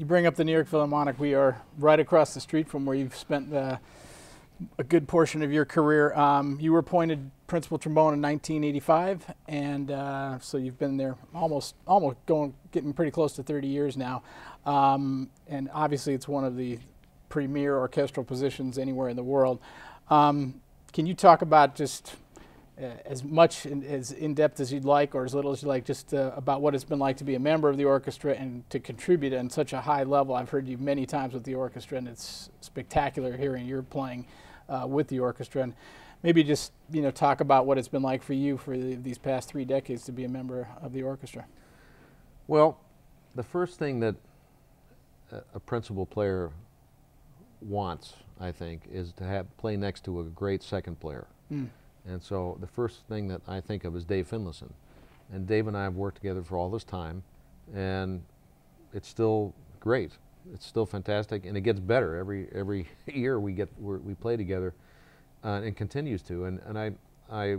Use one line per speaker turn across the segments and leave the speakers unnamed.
you bring up the New York Philharmonic. We are right across the street from where you've spent a good portion of your career. You were appointed principal trombone in 1985, and so you've been there almost getting pretty close to 30 years now. And obviously, it's one of the premier orchestral positions anywhere in the world. Can you talk about just as much as in-depth as you'd like, or as little as you'd like, just about what it's been like to be a member of the orchestra and to contribute on such a high level? I've heard you many times with the orchestra, and it's spectacular hearing you're playing with the orchestra. And maybe just talk about what it's been like for you for these past 3 decades to be a member of the orchestra.
Well, the first thing that a principal player wants, I think, is to play next to a great second player. Mm. And so the first thing that I think of is Dave Finlayson. And Dave and I have worked together for all this time, and it's still great. It's still fantastic, and it gets better every year we play together, and it continues to. And I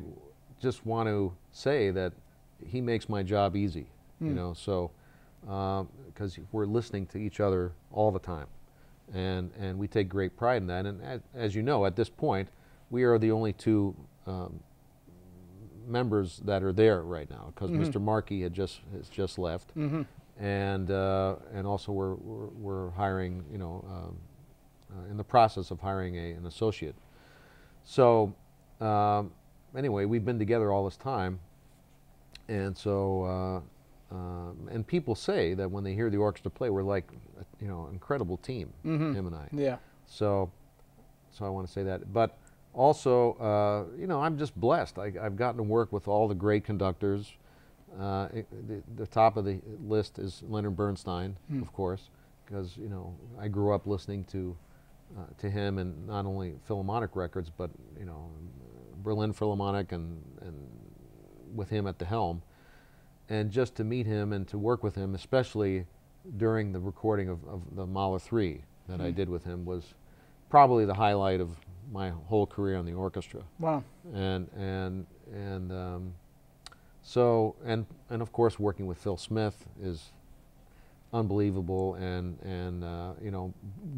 just want to say that he makes my job easy, so because we're listening to each other all the time, and we take great pride in that. And as you know, at this point, we are the only 2 members that are there right now, because Mr. Markey has just left, and also we're hiring, in the process of hiring an associate. So anyway, we've been together all this time, and so and people say that when they hear the orchestra play, we're like incredible team, him and I. Yeah. So I want to say that, but. Also, I'm just blessed. I've gotten to work with all the great conductors. The top of the list is Leonard Bernstein, of course, because I grew up listening to him, and not only Philharmonic records, but Berlin Philharmonic, and with him at the helm, and just to meet him and to work with him, especially during the recording of the Mahler 3 that I did with him, was probably the highlight of my whole career on the orchestra. Wow. And of course working with Phil Smith is unbelievable, and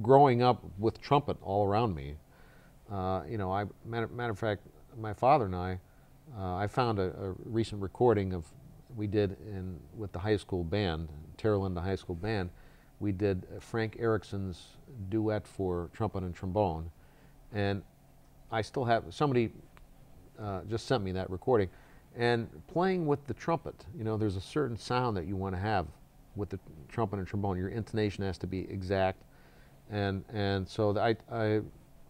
growing up with trumpet all around me, matter of fact, my father and I found a recent recording we did with the high school band, Terra Linda High School Band. We did Frank Erikson's Duet for trumpet and trombone. And I still have, somebody just sent me that recording. And playing with the trumpet, there's a certain sound that you want to have with the trumpet and trombone. Your intonation has to be exact. And so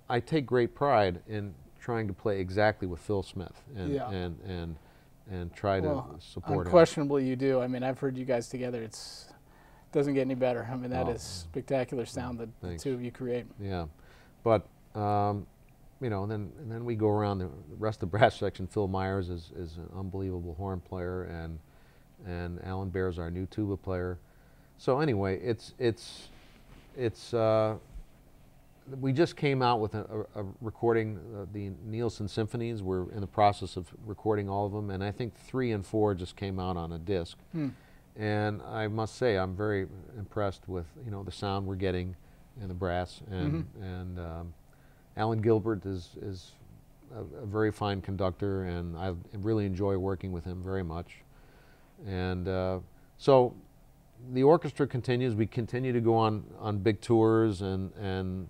I take great pride in trying to play exactly with Phil Smith and try to support him.
Unquestionably you do. I mean, I've heard you guys together. It doesn't get any better. I mean, that is spectacular sound that the 2 of you create.
Yeah. But and then we go around the rest of the brass section. Phil Myers is an unbelievable horn player, and Alan Baer's our new tuba player. So anyway, we just came out with a recording of the Nielsen symphonies. We're in the process of recording all of them, and I think 3 and 4 just came out on a disc. And I must say, I'm very impressed with the sound we're getting in the brass, and Alan Gilbert is a very fine conductor, and I really enjoy working with him very much. And so the orchestra continues. We continue to go on big tours, and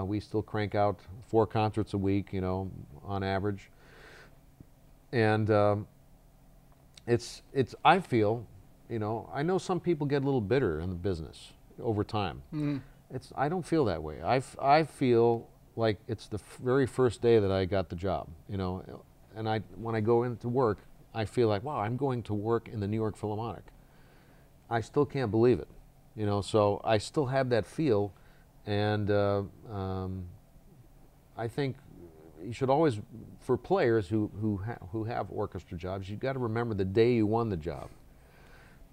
we still crank out 4 concerts a week, on average. And I feel, I know some people get a little bitter in the business over time. I don't feel that way. I feel like it's the very first day that I got the job, and when I go into work, I feel like, wow, I'm going to work in the New York Philharmonic. I still can't believe it, so I still have that feel, and I think you should always, for players who have orchestra jobs, you've got to remember the day you won the job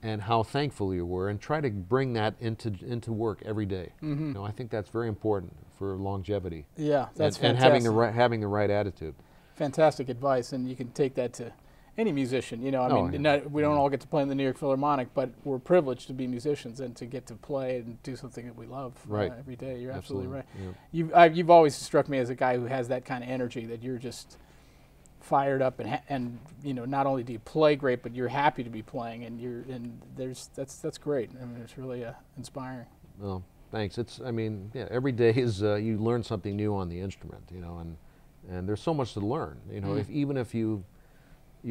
and how thankful you were, and try to bring that into work every day. I think that's very important for longevity.
Yeah, that's
and
fantastic.
having the right attitude.
Fantastic advice, and you can take that to any musician, you know. I mean, we don't all get to play in the New York Philharmonic, but we're privileged to be musicians and to get to play and do something that we love every day. You're absolutely right. Yeah. You've always struck me as a guy who has that kind of energy, that you're just fired up and you know, not only do you play great, but you're happy to be playing, and that's great. I mean, it's really inspiring.
Well, thanks. I mean, yeah, every day is you learn something new on the instrument, you know, and there's so much to learn, you know. Even if you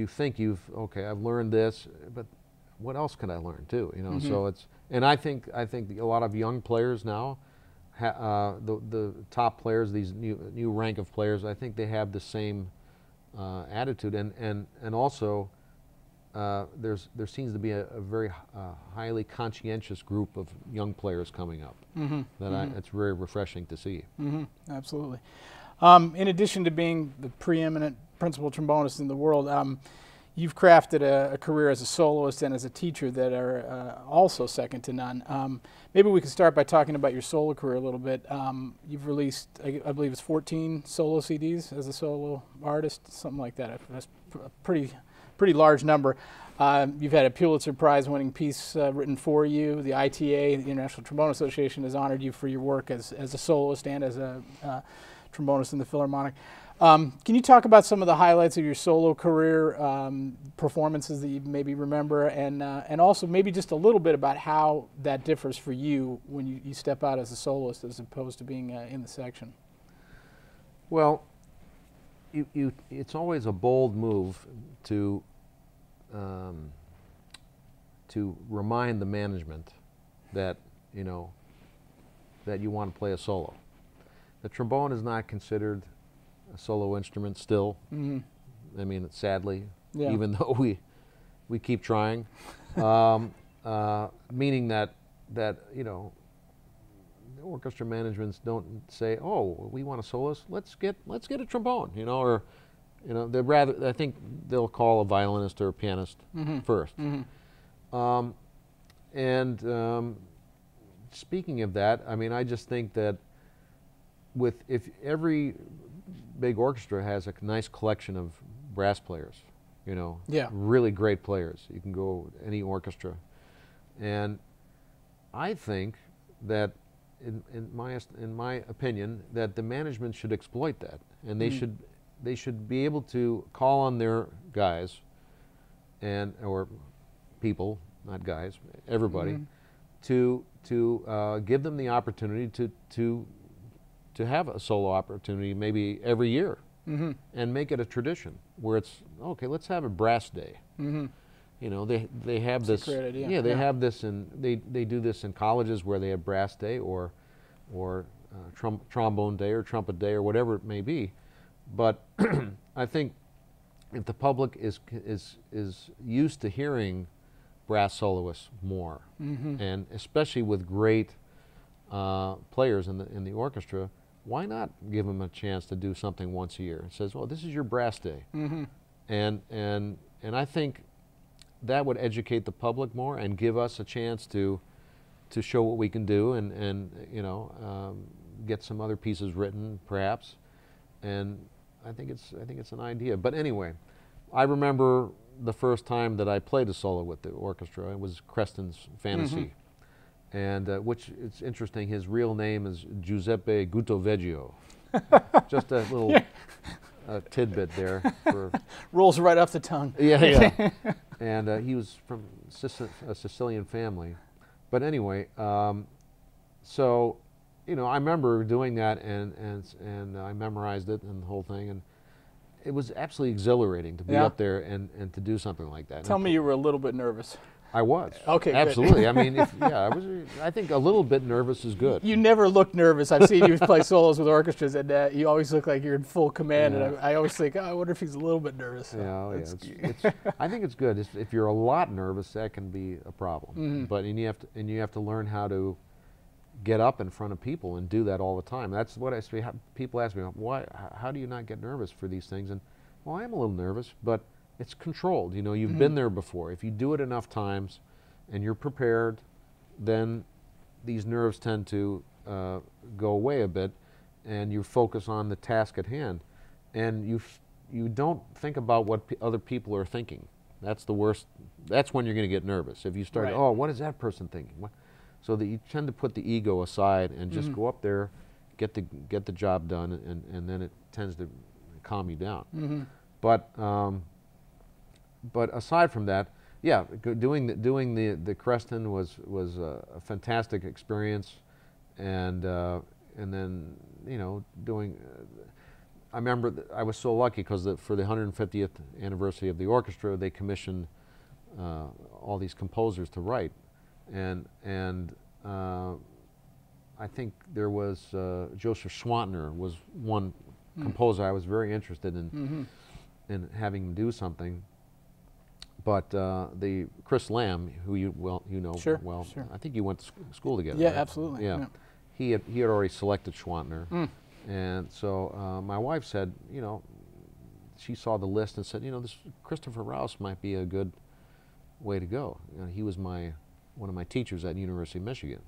think okay, I've learned this, but what else can I learn too, you know? So and I think a lot of young players now, the top players, these new rank of players, I think they have the same attitude, and also there seems to be a very highly conscientious group of young players coming up. It's very refreshing to see.
Absolutely. In addition to being the preeminent principal trombonist in the world, you've crafted a career as a soloist and as a teacher that are also second to none. Maybe we could start by talking about your solo career a little bit. You've released, I believe it's 14 solo CDs as a solo artist, something like that. That's a pretty large number. You've had a Pulitzer Prize winning piece written for you. The ITA, the International Trombone Association, has honored you for your work as a soloist and as a trombonist in the Philharmonic. Can you talk about some of the highlights of your solo career, performances that you maybe remember, and also maybe just a little bit about how that differs for you when you step out as a soloist as opposed to being in the section?
Well, it's always a bold move to remind the management that, you know, that you want to play a solo. The trombone is not considered a solo instrument still. I mean, sadly, even though we keep trying, meaning that you know, orchestra managements don't say, "Oh, we want a soloist. Let's get a trombone," you know, or you know, I think they'll call a violinist or a pianist first. Speaking of that, I mean, I just think that if every big orchestra has a nice collection of brass players, you know, really great players. You can go any orchestra, and I think that, in my opinion, that the management should exploit that, and they should be able to call on their guys, or people, not guys, everybody, to give them the opportunity to have a solo opportunity maybe every year, and make it a tradition where it's okay. Let's have a brass day. You know, they have this.
That's a great idea.
Yeah, they have this, and they do this in colleges where they have brass day or trombone day or trumpet day or whatever it may be. But I think if the public is used to hearing brass soloists more, and especially with great players in the orchestra, why not give them a chance to do something once a year? It says, well, this is your brass day, and I think that would educate the public more and give us a chance to show what we can do, and you know, get some other pieces written perhaps, and I think it's an idea. But anyway, I remember the first time that I played a solo with the orchestra. It was Creston's Fantasy. And which, it's interesting, his real name is Giuseppe Gutoveggio. Just a little tidbit there.
Rolls right off the tongue.
Yeah. And he was from a Sicilian family. But anyway, so, you know, I remember doing that, and I memorized it and the whole thing, and it was absolutely exhilarating to be up there and to do something like that.
Tell me you were a little bit nervous.
I was.
Okay,
absolutely.
Good.
I mean, I think a little bit nervous is good.
You never look nervous. I've seen you play solos with orchestras, and you always look like you're in full command. And I always think, I wonder if he's a little bit nervous.
So I think it's good. If you're a lot nervous, that can be a problem. But you have to learn how to get up in front of people and do that all the time. That's what people ask me, why? How do you not get nervous for these things? And well, I am a little nervous, but it's controlled. You know, you've been there before. If you do it enough times and you're prepared, then these nerves tend to go away a bit, and you focus on the task at hand. And you don't think about what other people are thinking. That's the worst. That's when you're going to get nervous. If you start,
Right.
oh, what is that person thinking? What? So that you tend to put the ego aside and just go up there, get the job done, and then it tends to calm you down. But aside from that, yeah, doing the Creston was a fantastic experience, and then doing. I remember I was so lucky because for the 150th anniversary of the orchestra, they commissioned all these composers to write, and I think there was Joseph Schwantner was one composer I was very interested in having him do something. But the Chris Lamb, who you know
Sure,
well,
sure.
I think you went to school together.
Yeah,
right?
absolutely.
Yeah, he had already selected Schwantner, and so my wife said, she saw the list and said, this Christopher Rouse might be a good way to go. He was one of my teachers at University of Michigan.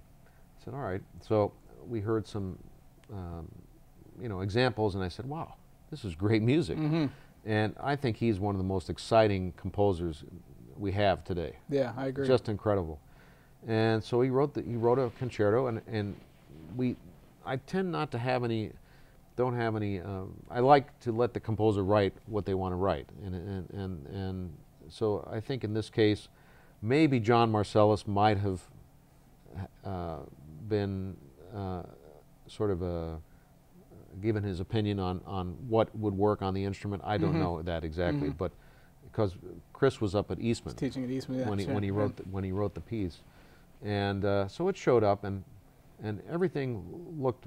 I said, all right. So we heard some, examples, and I said, wow, this is great music. And I think he's one of the most exciting composers we have today.
Yeah, I agree.
Just incredible. And so he wrote a concerto, and I tend not to have any, I like to let the composer write what they want to write. And so I think in this case, maybe John Marcellus might have been sort of given his opinion on what would work on the instrument. I don't know that exactly, but because Chris was up at Eastman,
teaching at Eastman, yeah,
when he wrote the piece, and so it showed up, and everything looked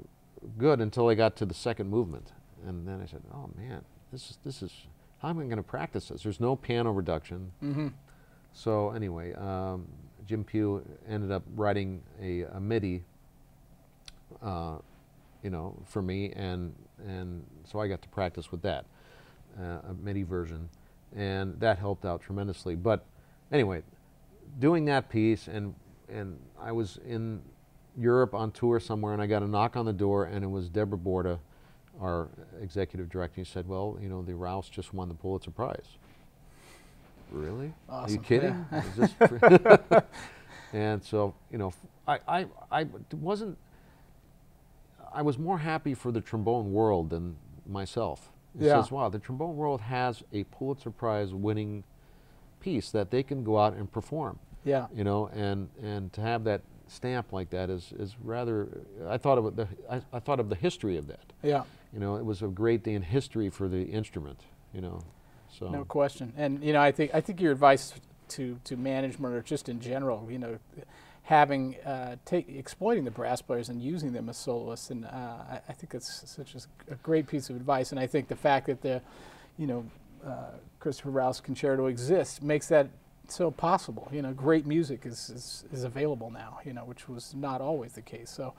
good until I got to the second movement, and then I said, oh man, this is how am I going to practice this? There's no piano reduction. So anyway, Jim Pugh ended up writing a MIDI, for me, and so I got to practice with that, a MIDI version, and that helped out tremendously. But anyway, doing that piece, and I was in Europe on tour somewhere, and I got a knock on the door, and it was Deborah Borda, our executive director. He said, well, the Rouse just won the Pulitzer Prize. Really?
Awesome.
Are you kidding?
Yeah.
Is this and so, I was more happy for the trombone world than myself. It says, wow, the trombone world has a Pulitzer Prize winning piece that they can go out and perform.
Yeah.
And to have that stamp like that is rather, I thought of the history of that.
Yeah.
It was a great day in history for the instrument, so.
No question. And I think your advice to management, or just in general, having exploiting the brass players and using them as soloists, and I think it's such a great piece of advice. And I think the fact that the Christopher Rouse Concerto exists makes that so possible. Great music is available now, which was not always the case. So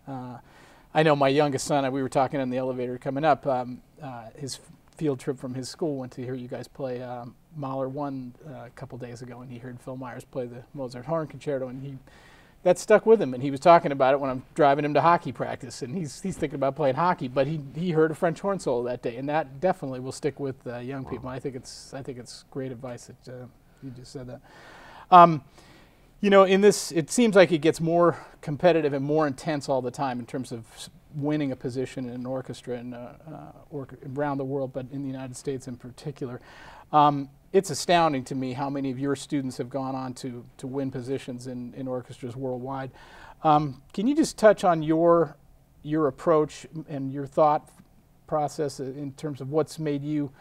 I know my youngest son, we were talking in the elevator coming up, his field trip from his school went to hear you guys play Mahler 1 a couple days ago, and he heard Phil Myers play the Mozart Horn Concerto, and that stuck with him, and he was talking about it when I'm driving him to hockey practice, and he's thinking about playing hockey, but he heard a French horn solo that day, and that definitely will stick with young people. I think it's great advice that you just said that. In this, it seems like it gets more competitive and more intense all the time in terms of winning a position in an orchestra and around the world, but in the United States in particular. It's astounding to me how many of your students have gone on to win positions in orchestras worldwide. Can you just touch on your approach and your thought process in terms of what's made you,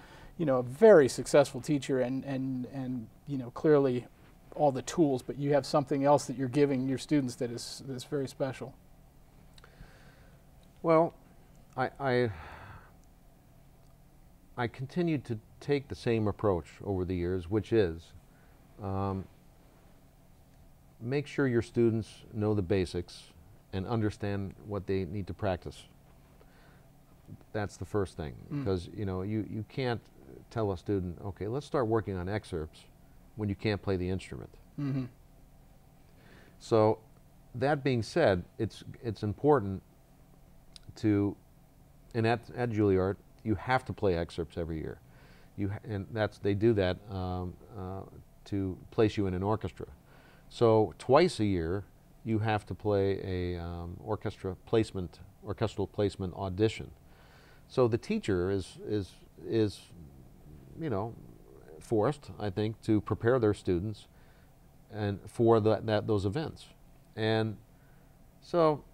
a very successful teacher and clearly all the tools, but you have something else that you're giving your students that is very special?
Well, I continued to take the same approach over the years, which is make sure your students know the basics and understand what they need to practice. That's the first thing, because you can't tell a student, okay, let's start working on excerpts when you can't play the instrument. So that being said, it's important to, and at Juilliard, you have to play excerpts every year. and they do that to place you in an orchestra. So twice a year, you have to play a orchestral placement audition. So the teacher is you know, forced, I think, to prepare their students and for those events. And so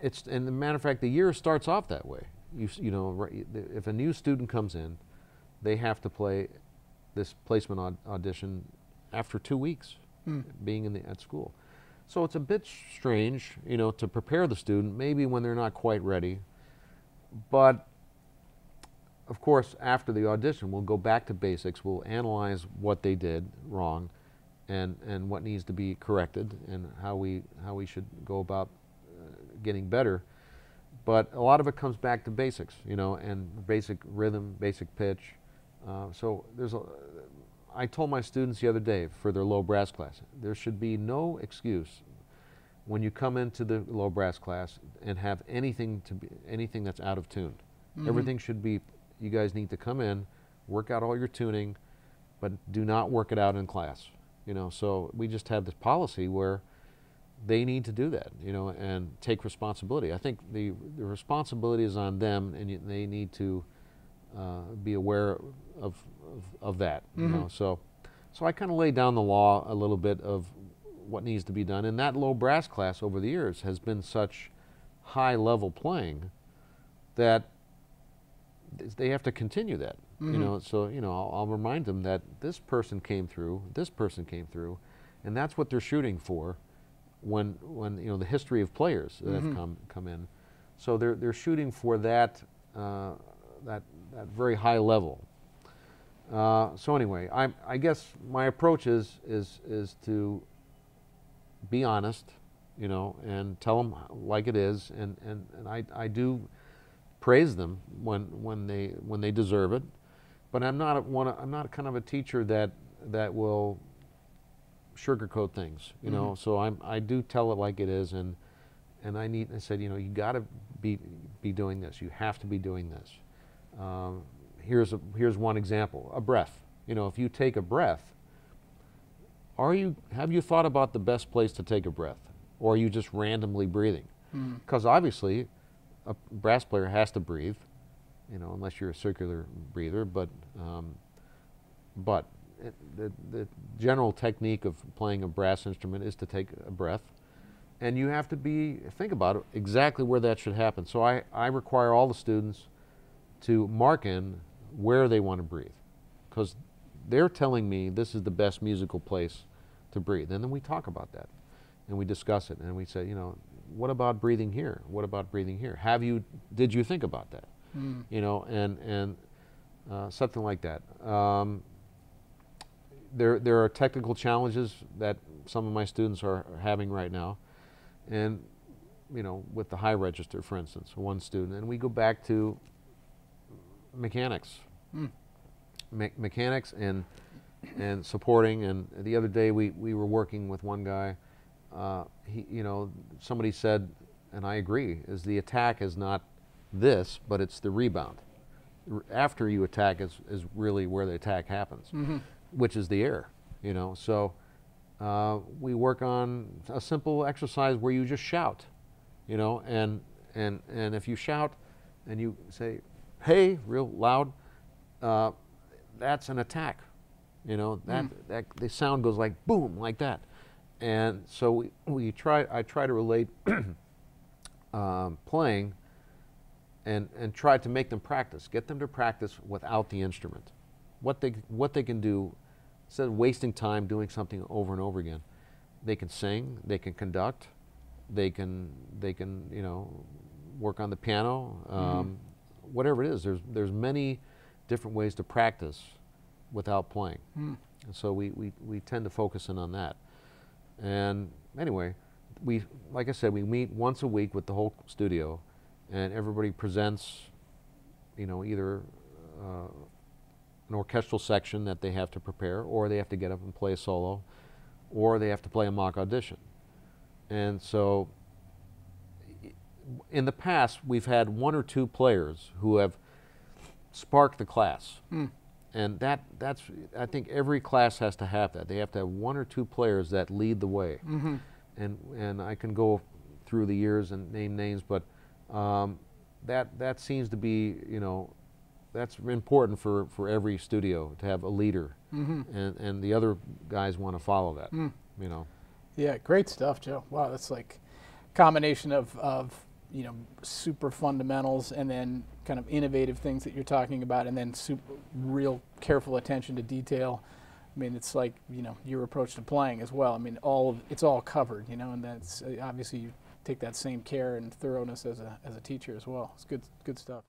and as a matter of fact, the year starts off that way. You know, if a new student comes in, they have to play this placement audition after 2 weeks being at school. So it's a bit strange, you know, to prepare the student, maybe when they're not quite ready. But of course, after the audition, we'll go back to basics. We'll analyze what they did wrong, and what needs to be corrected, and how we should go about getting better. But a lot of it comes back to basics, you know, and basic rhythm, basic pitch. So I told my students the other day for their low brass class, there should be no excuse when you come into the low brass class and have anything that's out of tune. Everything should be. You guys need to come in, work out all your tuning, but do not work it out in class. You know, so we just have this policy where they need to do that, you know, and take responsibility. I think the responsibility is on them, and they need to be aware of that. You know, so I kind of lay down the law a little bit of what needs to be done, and that low brass class over the years has been such high level playing that they have to continue that. You know, so you know, I'll remind them that this person came through, and that's what they're shooting for. When you know the history of players that have come in, so they're shooting for that that very high level. So anyway, I guess my approach is to be honest, you know, and tell them like it is, and I do praise them when they deserve it, but I'm not kind of a teacher that will sugarcoat things, you know. So I do tell it like it is, and I said, you know, you got to be doing this. You have to be doing this. Here's one example: a breath. You know, if you take a breath, have you thought about the best place to take a breath, or are you just randomly breathing? Because obviously, a brass player has to breathe, you know, unless you're a circular breather. But the general technique of playing a brass instrument is to take a breath, and you have to think about it exactly where that should happen. So I require all the students to mark in where they want to breathe, because they're telling me this is the best musical place to breathe. And then we talk about that, and we discuss it, and we say, you know, what about breathing here? What about breathing here? Did you think about that? You know, and something like that. There are technical challenges that some of my students are having right now, and you know, with the high register, for instance, one student, and we go back to mechanics, mechanics and supporting. And the other day we were working with one guy. You know, somebody said, and I agree, is the attack is not this, but it's the rebound. After you attack is really where the attack happens, which is the air, you know. So we work on a simple exercise where you just shout, you know, and if you shout and you say, hey, real loud, that's an attack, you know, that the sound goes like boom, like that. And so I try to relate playing and try to make them practice, get them to practice without the instrument. What they can do, instead of wasting time doing something over and over again, they can sing, they can conduct, they can you know, work on the piano, whatever it is. There's many different ways to practice without playing. And so we tend to focus in on that. And anyway, like I said, we meet once a week with the whole studio, and everybody presents, you know, either an orchestral section that they have to prepare, or they have to get up and play a solo, or they have to play a mock audition. And so in the past, we've had one or two players who have sparked the class. And that's, I think every class has to have that. They have to have one or two players that lead the way. And I can go through the years and name names, but that seems to be, you know, that's important for every studio to have a leader, and the other guys want to follow that, you know.
Yeah, great stuff, Joe. Wow, that's like a combination of you know, super fundamentals and then kind of innovative things that you're talking about, and then real careful attention to detail. I mean, it's like, you know, your approach to playing as well. I mean, it's all covered, you know, and that's obviously you take that same care and thoroughness as a teacher as well. It's good stuff.